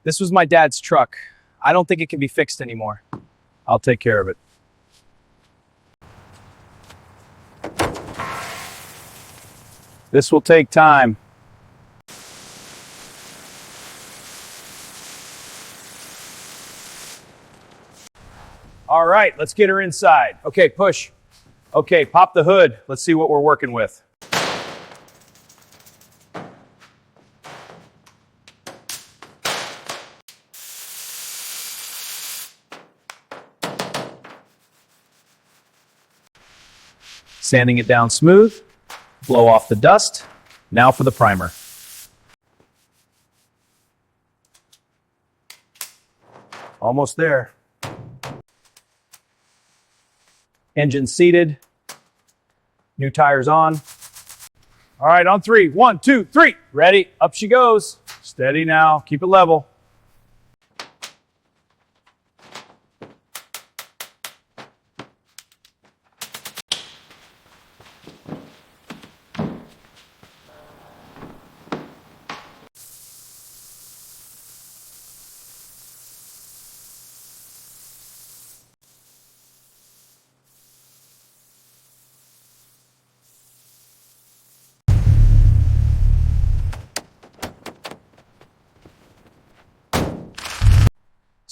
This was my dad's truck. I don't think it can be fixed anymore. I'll take care of it. This will take time. All right, let's get her inside. Okay, push. Okay, pop the hood. Let's see what we're working with. Sanding it down smooth. Blow off the dust. Now for the primer. Almost there. Engine seated. New tires on. All right, on three. 1, 2, 3. Ready? Up she goes. Steady now. Keep it level.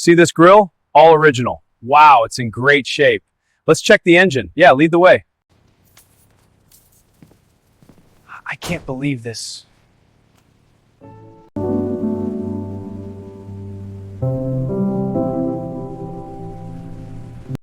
See this grill? All original. Wow, it's in great shape. Let's check the engine. Yeah, lead the way. I can't believe this.